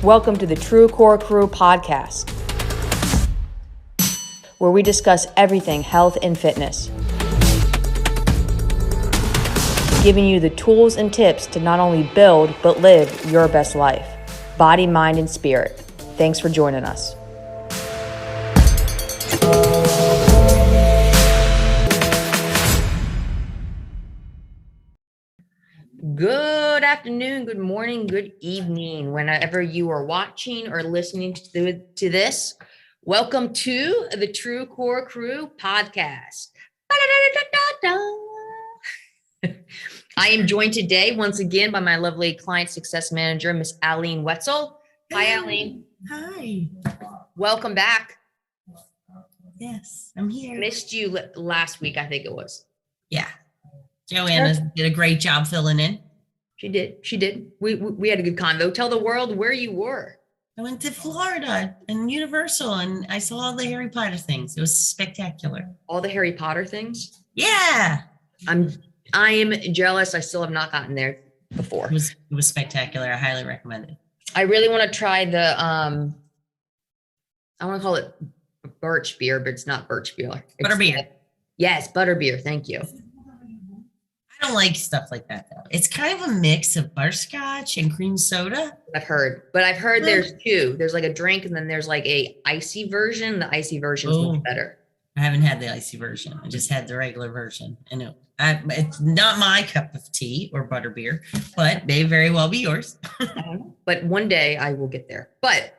Welcome to the True Core Crew podcast, where we discuss everything health and fitness, giving you the tools and tips to not only build, but live your best life, body, mind, and spirit. Thanks for joining us. Good afternoon, good morning, good evening, whenever you are watching or listening to this. Welcome to the True Core Crew podcast. I am joined today once again by my lovely client success manager, Miss Aline Wetzel. Hi, Aline. Hi. Welcome back. Yes, I'm here. Missed you last week, I think it was. Yeah. Joanna did a great job filling in. She did. We had a good convo. Tell the world where you were. I went to Florida and Universal and I saw all the Harry Potter things. It was spectacular. All the Harry Potter things? Yeah. I am jealous. I still have not gotten there before. It was spectacular. I highly recommend it. I really want to try the I want to call it birch beer, but it's not birch beer. Butterbeer. Yes, butterbeer. Thank you. I don't like stuff like that though. It's kind of a mix of butterscotch and cream soda. I've heard there's two. There's like a drink and then there's like a icy version. The icy version is much better. I haven't had the icy version. I just had the regular version. And it's not my cup of tea or butterbeer, but may very well be yours. But one day I will get there. But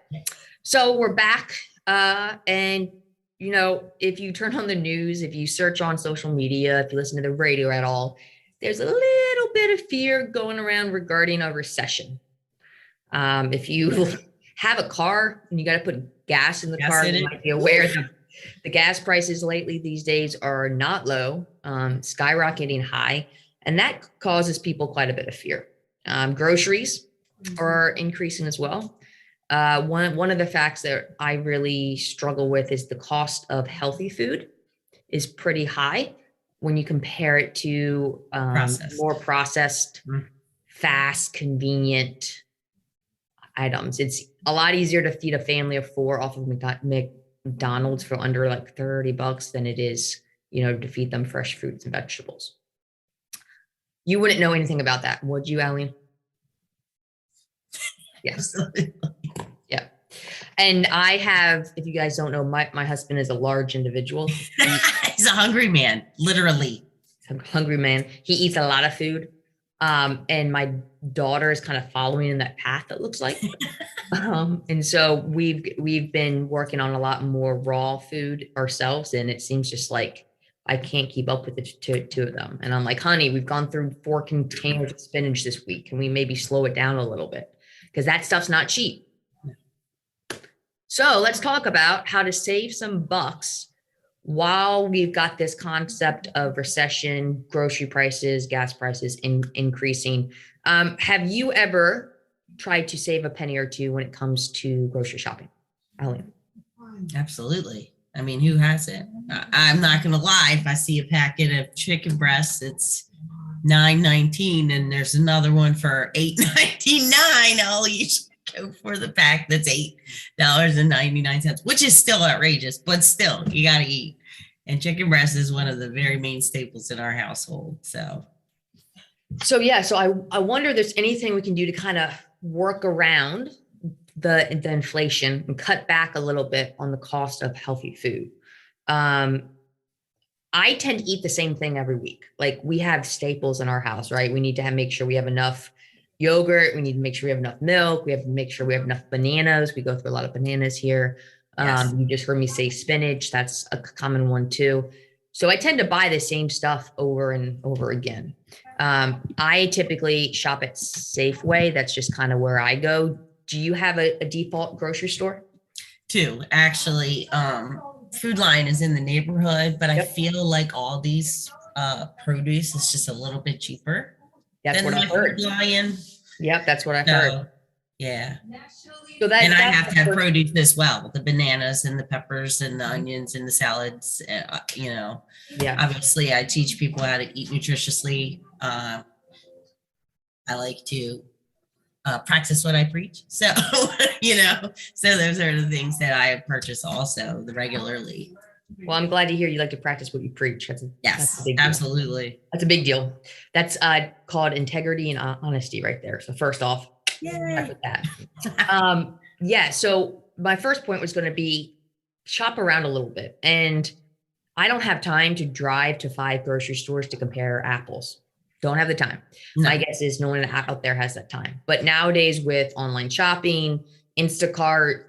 so we're back. And you know, if you turn on the news, if you search on social media, if you listen to the radio at all, there's a little bit of fear going around regarding a recession. If you have a car and you got to put gas in the car, you might be aware that the gas prices lately these days are not low, skyrocketing high, and that causes people quite a bit of fear. Groceries are increasing as well. One of the facts that I really struggle with is the cost of healthy food is pretty high when you compare it to more processed, fast, convenient items. It's a lot easier to feed a family of four off of McDonald's for under like $30 than it is, to feed them fresh fruits and vegetables. You wouldn't know anything about that, would you, Aline? Yes. Yeah. And I have, if you guys don't know, my husband is a large individual. He's a hungry man, literally. He's a hungry man. He eats a lot of food. And my daughter is kind of following in that path, it looks like. And so we've been working on a lot more raw food ourselves. And it seems just like I can't keep up with the two of them. And I'm like, honey, we've gone through 4 containers of spinach this week. Can we maybe slow it down a little bit? Because that stuff's not cheap. So let's talk about how to save some bucks while we've got this concept of recession, grocery prices, gas prices increasing. Have you ever tried to save a penny or two when it comes to grocery shopping, Aline? Absolutely. I mean, who hasn't? I'm not going to lie. If I see a packet of chicken breasts, it's $9.19 and there's another one for $8.99. I'll usually go for the pack that's $8.99, which is still outrageous, but still you got to eat. And chicken breast is one of the very main staples in our household. So I wonder if there's anything we can do to kind of work around the inflation and cut back a little bit on the cost of healthy food. I tend to eat the same thing every week. Like we have staples in our house, right? We need to make sure we have enough yogurt. We need to make sure we have enough milk. We have to make sure we have enough bananas. We go through a lot of bananas here. Yes. You just heard me say spinach. That's a common one too. So I tend to buy the same stuff over and over again. I typically shop at Safeway. That's just kind of where I go. Do you have a default grocery store? 2, actually. Food Line is in the neighborhood, but I feel like all these produce is just a little bit cheaper. That's what I heard. Yep, that's what I heard. Yeah. So I have to have produce as well, the bananas and the peppers and the onions and the salads. Yeah. Obviously, I teach people how to eat nutritiously. I like to practice what I preach. So, so those are the things that I purchase also regularly. Well, I'm glad to hear you like to practice what you preach. That's a big deal. Absolutely. That's a big deal. That's called integrity and honesty right there. So first off, with that. Yeah. So my first point was going to be shop around a little bit. And I don't have time to drive to 5 grocery stores to compare apples. Don't have the time. No. My guess is no one out there has that time. But nowadays with online shopping, Instacart,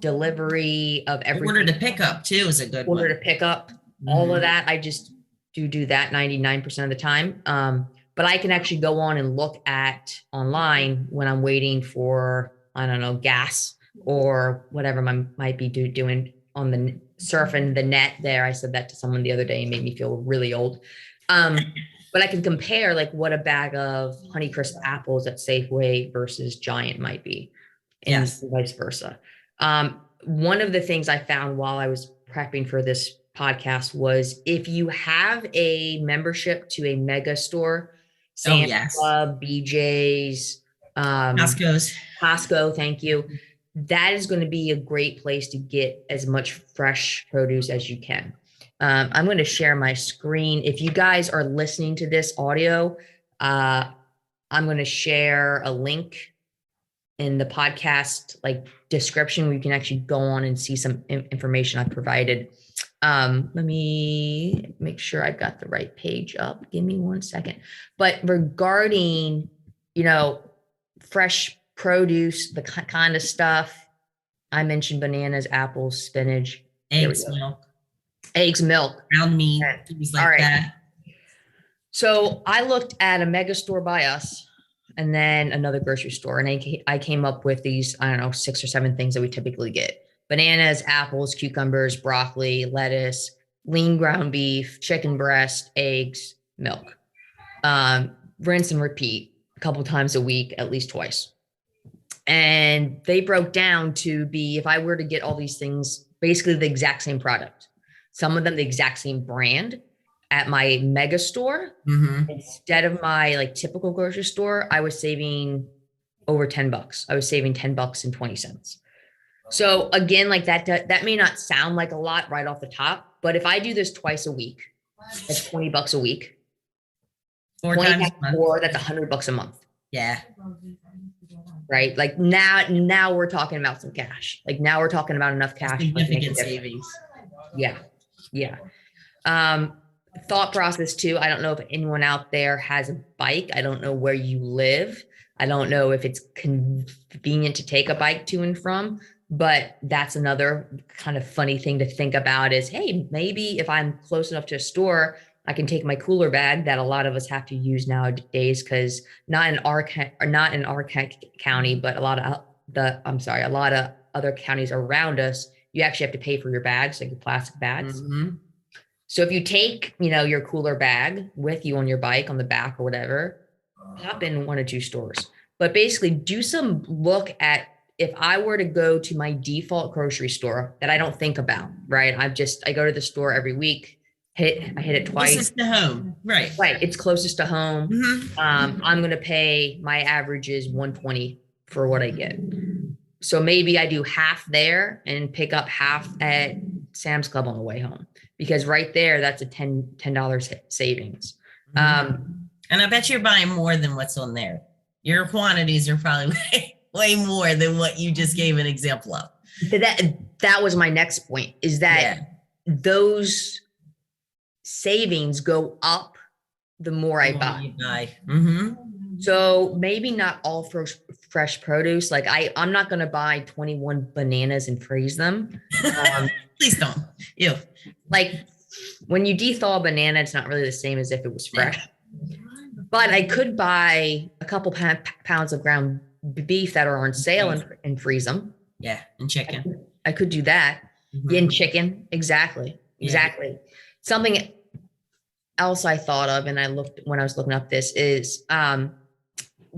delivery of everything. Order to pick up too is a good one. Order to pick up, all of that. I just do that 99% of the time. But I can actually go on and look at online when I'm waiting for, I don't know, gas or whatever I might be doing on the surfing the net there. I said that to someone the other day and made me feel really old. But I can compare like what a bag of Honeycrisp apples at Safeway versus Giant might be, and vice versa. One of the things I found while I was prepping for this podcast was if you have a membership to a mega store, Sam's Club, BJ's, Costco, thank you. That is going to be a great place to get as much fresh produce as you can. I'm going to share my screen. If you guys are listening to this audio, I'm going to share a link in the podcast description where you can actually go on and see some information I provided. Let me make sure I've got the right page up. Give me 1 second. But regarding, fresh produce, the kind of stuff, I mentioned bananas, apples, spinach, eggs, milk, ground meat, things like that. So I looked at a mega store by us and then another grocery store, and I came up with these, 6 or 7 things that we typically get: bananas, apples, cucumbers, broccoli, lettuce, lean ground beef, chicken breast, eggs, milk. Rinse and repeat a couple times a week, at least twice. And they broke down to be, if I were to get all these things, basically the exact same product, some of them the exact same brand at my mega store, instead of my typical grocery store, I was saving over $10. I was saving $10.20. So again, that may not sound like a lot right off the top, but if I do this twice a week, that's $20 a week. 4 times a month. That's $100 a month. Yeah. Right. Now we're talking about some cash. Now we're talking about enough cash. Significant savings. Yeah. Yeah. Thought process too. I don't know if anyone out there has a bike. I don't know where you live. I don't know if it's convenient to take a bike to and from, but that's another kind of funny thing to think about is, hey, maybe if I'm close enough to a store, I can take my cooler bag that a lot of us have to use nowadays, because not in our county, but a lot of other counties around us, you actually have to pay for your bags, like your plastic bags. So if you take, your cooler bag with you on your bike on the back or whatever, hop in 1 or 2 stores. But basically do some look at, if I were to go to my default grocery store that I don't think about, right? I go to the store every week. I hit it twice. Closest to home. Right. It's closest to home. I'm going to pay, my average is $120 for what I get. So maybe I do half there and pick up half at Sam's Club on the way home, because right there, that's a $10 savings. And I bet you're buying more than what's on there. Your quantities are probably way more than what you just gave an example of. That was my next point, is that those savings go up the more I buy. So maybe not all fresh produce. I'm not going to buy 21 bananas and freeze them. Please don't. Ew. When you de-thaw a banana, it's not really the same as if it was fresh. But I could buy a couple pounds of ground beef that are on sale and freeze them. Yeah, and chicken. I could do that. And chicken. Exactly. Something else I thought of, and when I was looking up this is,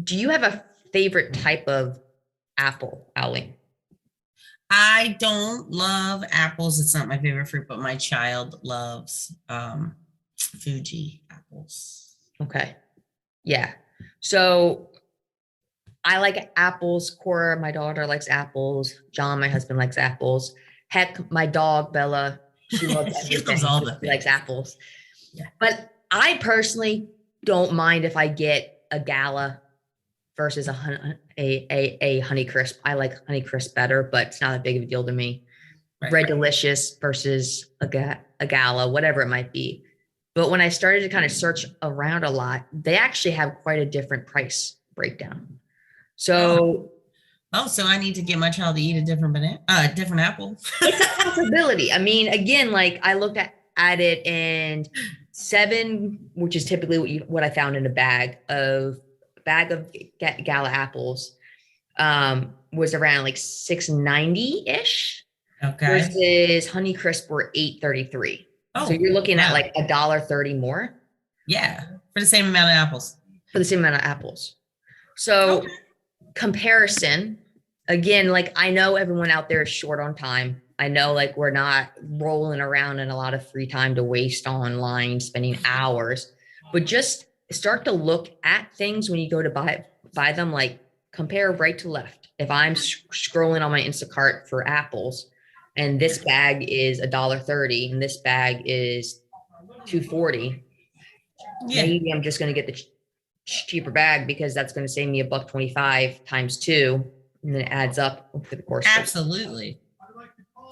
do you have a favorite type of apple, Aline? I don't love apples. It's not my favorite fruit, but my child loves Fuji apples. Okay. Yeah. So I like apples. Cora, my daughter, likes apples. John, my husband, likes apples. Heck, my dog, Bella, she loves She everything. loves all the She likes things. apples. Yeah. But I personally don't mind if I get a Gala versus a Honey Crisp. I like Honey Crisp better, but it's not that big of a deal to me. Right. Red Delicious versus a Gala, whatever it might be. But when I started to kind of search around a lot, they actually have quite a different price breakdown. So so I need to get my child to eat a different different apple. it's a possibility. I mean, again, like I looked at it, and 7, which is typically what I found in a bag of Gala apples, was around like $6.90-ish. Okay. Versus Honey Crisp were $8.33. So you're looking at like $1.30 more. Yeah, for the same amount of apples. For the same amount of apples. So comparison, again, like I know everyone out there is short on time. I know like we're not rolling around in a lot of free time to waste online, spending hours, but just start to look at things when you go to buy them, like compare right to left. If I'm scrolling on my Instacart for apples, and this bag is $1.30 and this bag is $2.40. Yeah. Maybe I'm just going to get the cheaper bag because that's going to save me $1.25 times 2, and then it adds up over the course. Absolutely.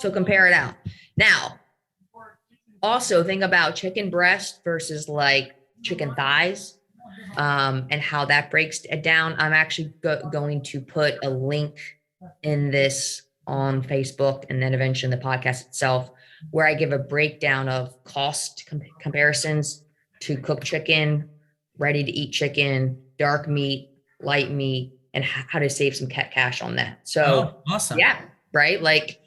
So compare it out. Now, also think about chicken breast versus like chicken thighs, and how that breaks it down. I'm actually going to put a link in this on Facebook and then eventually in the podcast itself, where I give a breakdown of cost comparisons to cooked chicken, ready to eat chicken, dark meat, light meat, and how to save some cash on that. So awesome. Yeah, right. Like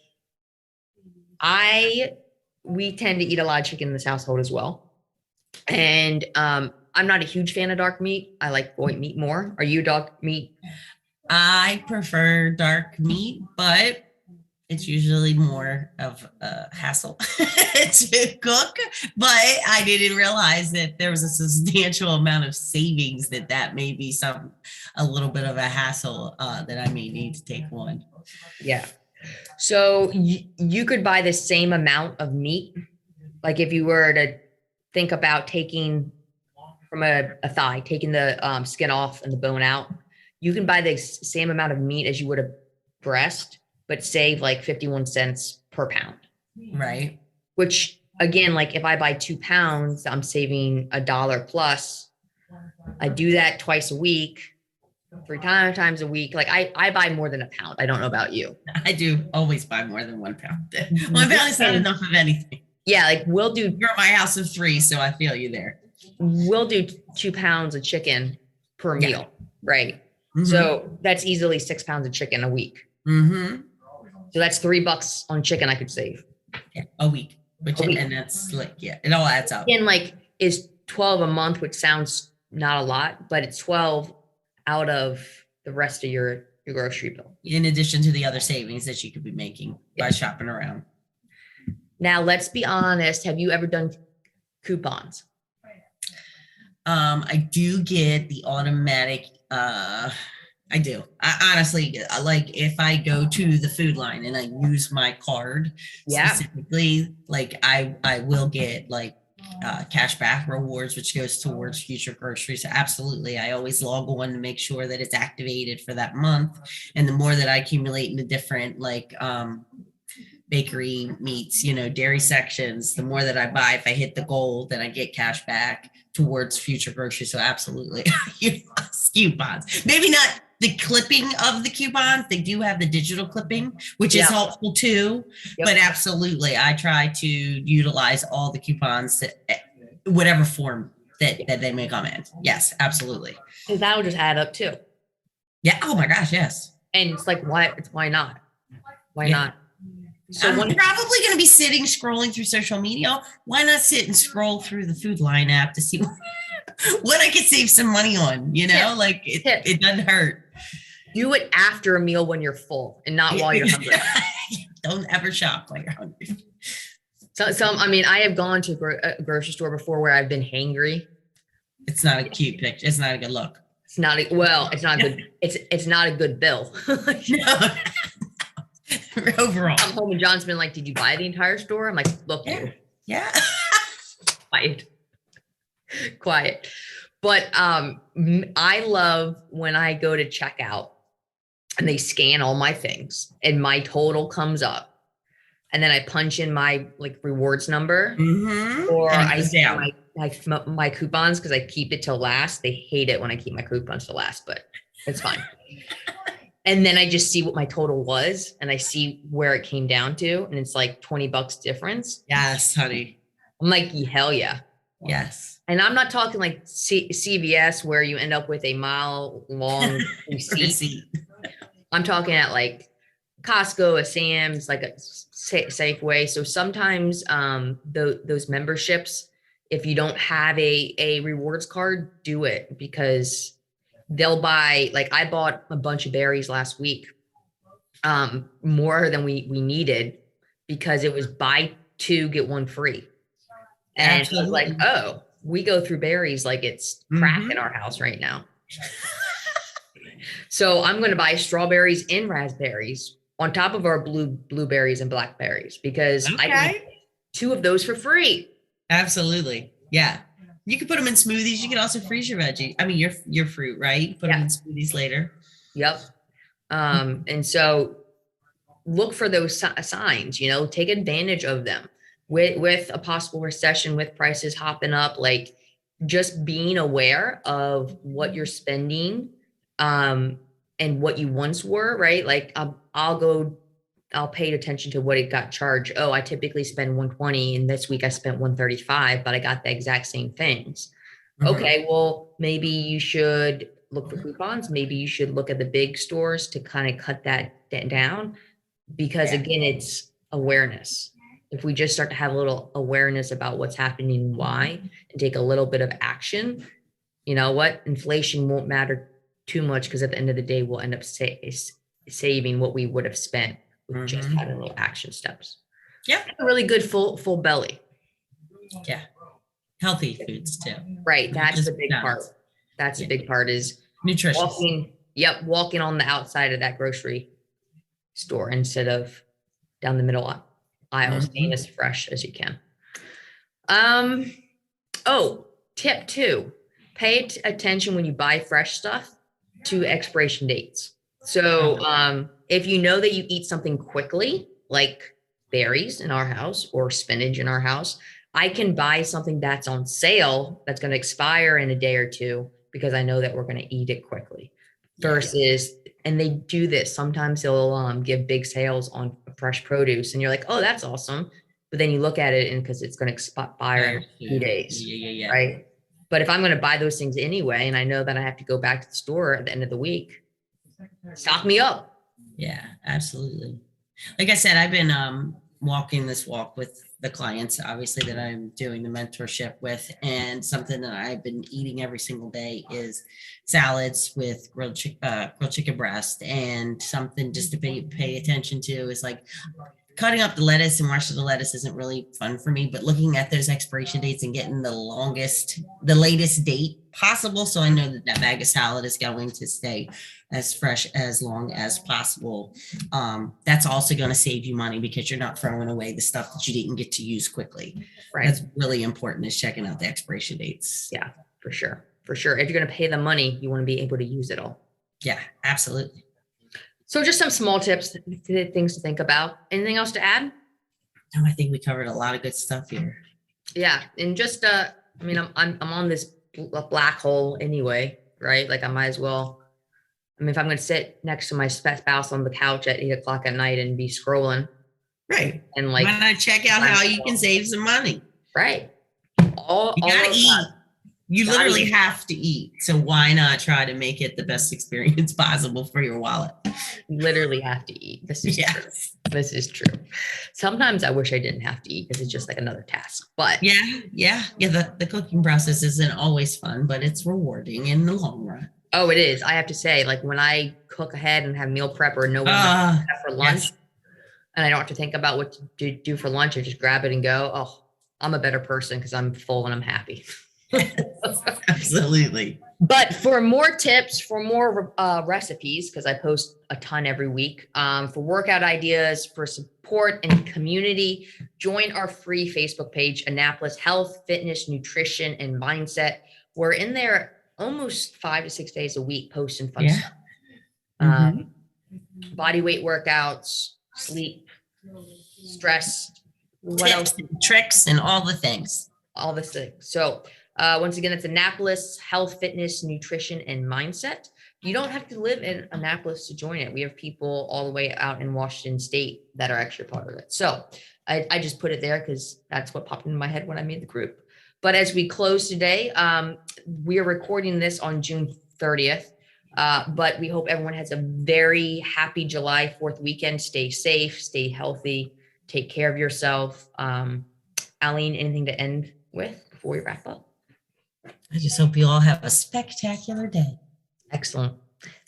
we tend to eat a lot of chicken in this household as well. And I'm not a huge fan of dark meat. I like white meat more. Are you dark meat? I prefer dark meat, but it's usually more of a hassle to cook. But I didn't realize that there was a substantial amount of savings that may be a little bit of a hassle that I may need to take on. Yeah. So you could buy the same amount of meat. Like if you were to think about taking from a thigh, taking the skin off and the bone out, you can buy the same amount of meat as you would a breast, but save like 51 cents per pound. Right. Which again, like if I buy 2 pounds, I'm saving $1 plus. I do that twice a week, 3 times a week. Like I buy more than a pound. I don't know about you. I do always buy more than 1 pound. 1 pound is not enough of anything. Yeah. Like we'll do. You're at my house of 3, so I feel you there. We'll do 2 pounds of chicken per meal. Right. Mm-hmm. So that's easily 6 pounds of chicken a week. Mm-hmm. So that's $3 on chicken I could save. Yeah, a week. And that's like, yeah, it all adds up. And like is 12 a month, which sounds not a lot, but it's 12 out of the rest of your grocery bill. In addition to the other savings that you could be making by shopping around. Now, let's be honest. Have you ever done coupons? I do get the automatic, I do. I honestly, like if I go to the food line and I use my card specifically, like I will get like cash back rewards, which goes towards future groceries. Absolutely. I always log on to make sure that it's activated for that month. And the more that I accumulate in the different like bakery meats, dairy sections, the more that I buy, if I hit the goal, then I get cash back towards future groceries. So absolutely. Coupons. Maybe not the clipping of the coupons. They do have the digital clipping, which is helpful too. Yep. But absolutely, I try to utilize all the coupons, whatever form that they may come in. Yes, absolutely. Because that will just add up too. Yeah. Oh my gosh, yes. And it's like, why not? Why not? So I'm probably going to be sitting scrolling through social media. Why not sit and scroll through the Food Line app to see what I could save some money on? Like it doesn't hurt. Do it after a meal when you're full and not while you're hungry. Don't ever shop while you're hungry. So I mean, I have gone to a grocery store before where I've been hangry. It's not a cute picture. It's not a good look. It's not it's not good. It's not a good bill. No. Overall. I'm home and John's been like, did you buy the entire store? I'm like, look, you. Yeah. Quiet. But I love when I go to checkout and they scan all my things and my total comes up. And then I punch in my like rewards number, or I see my coupons because I keep it till last. They hate it when I keep my coupons till last, but it's fine. And then I just see what my total was and I see where it came down to. And it's like $20 difference. Yes, honey. I'm like, hell yeah. Yes. And I'm not talking like CVS where you end up with a mile long receipt. I'm talking at like Costco, a Sam's, like a Safeway. So sometimes those memberships, if you don't have a rewards card, do it, because they'll buy, like I bought a bunch of berries last week, more than we needed, because it was buy 2, get 1 free. And I was like, oh, we go through berries like it's crack in our house right now. So I'm going to buy strawberries and raspberries on top of our blueberries and blackberries, because I can get 2 of those for free. Absolutely. Yeah. You can put them in smoothies. You can also freeze your veggie. I mean, your fruit, right? Put them in smoothies later. Yep. And so look for those signs, take advantage of them with a possible recession, with prices hopping up, like just being aware of what you're spending, and what you once were, right? Like I'll pay attention to what it got charged. Oh, I typically spend 120 and this week I spent 135, but I got the exact same things. Okay, well, maybe you should look for coupons. Maybe you should look at the big stores to kind of cut that down, because again, it's awareness. If we just start to have a little awareness about what's happening and why, and take a little bit of action, you know what? Inflation won't matter too much, because at the end of the day, we'll end up saving what we would have spent with just having little action steps. Yeah. A really good full belly. Yeah. Healthy foods too. Right. That's the big part. That's the big part, is nutritious. Walking on the outside of that grocery store instead of down the middle aisle, staying as fresh as you can. Tip 2, pay attention when you buy fresh stuff to expiration dates. So if you know that you eat something quickly, like berries in our house or spinach in our house, I can buy something that's on sale that's going to expire in a day or 2, because I know that we're going to eat it quickly. Versus, and they do this, sometimes they'll give big sales on fresh produce and you're like, oh, that's awesome. But then you look at it and because it's going to expire in a few days, right? But if I'm going to buy those things anyway, and I know that I have to go back to the store at the end of the week, stock me up. Yeah, absolutely. Like I said, I've been walking this walk with the clients, obviously, that I'm doing the mentorship with. And something that I've been eating every single day is salads with grilled chicken breast. And something just to pay attention to is like cutting up the lettuce and washing the lettuce isn't really fun for me, but looking at those expiration dates and getting the latest date possible. So I know that that bag of salad is going to stay as fresh as long as possible. That's also going to save you money, because you're not throwing away the stuff that you didn't get to use quickly. Right. That's really important, is checking out the expiration dates. Yeah, for sure. For sure. If you're going to pay the money, you want to be able to use it all. Yeah, absolutely. So just some small tips, things to think about. Anything else to add? No, I think we covered a lot of good stuff here. Yeah. And just, I'm on this black hole anyway, right? Like I might as well, if I'm going to sit next to my spouse on the couch at 8:00 at night and be scrolling. Right. And like, why not check out how you can save some money? Right. You gotta eat. You literally have to eat. So why not try to make it the best experience possible for your wallet? You literally have to eat. This is true. This is true. Sometimes I wish I didn't have to eat, because it's just like another task. But yeah. The cooking process isn't always fun, but it's rewarding in the long run. Oh, it is. I have to say, like when I cook ahead and have meal prep or know what I'm going to have for lunch, and I don't have to think about what to do for lunch, I just grab it and go. Oh, I'm a better person because I'm full and I'm happy. Absolutely. But for more tips, for more recipes, because I post a ton every week, for workout ideas, for support and community, join our free Facebook page, Annapolis Health, Fitness, Nutrition, and Mindset. We're in there almost 5 to 6 days a week posting fun stuff. Body weight workouts, sleep, stress, tips and tricks and all the things. All the things. So once again, it's Annapolis Health, Fitness, Nutrition, and Mindset. You don't have to live in Annapolis to join it. We have people all the way out in Washington State that are actually part of it. So I just put it there because that's what popped into my head when I made the group. But as we close today, we are recording this on June 30th. But we hope everyone has a very happy July 4th weekend. Stay safe, stay healthy, take care of yourself. Aline, anything to end with before we wrap up? I just hope you all have a spectacular day. Excellent.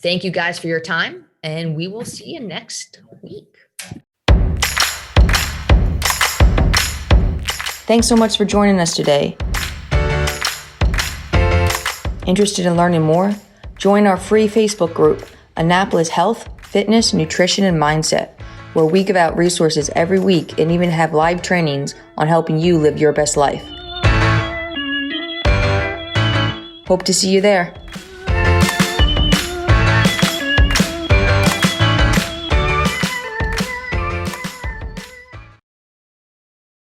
Thank you guys for your time, and we will see you next week. Thanks so much for joining us today. Interested in learning more? Join our free Facebook group, Annapolis Health, Fitness, Nutrition, and Mindset, where we give out resources every week and even have live trainings on helping you live your best life. Hope to see you there.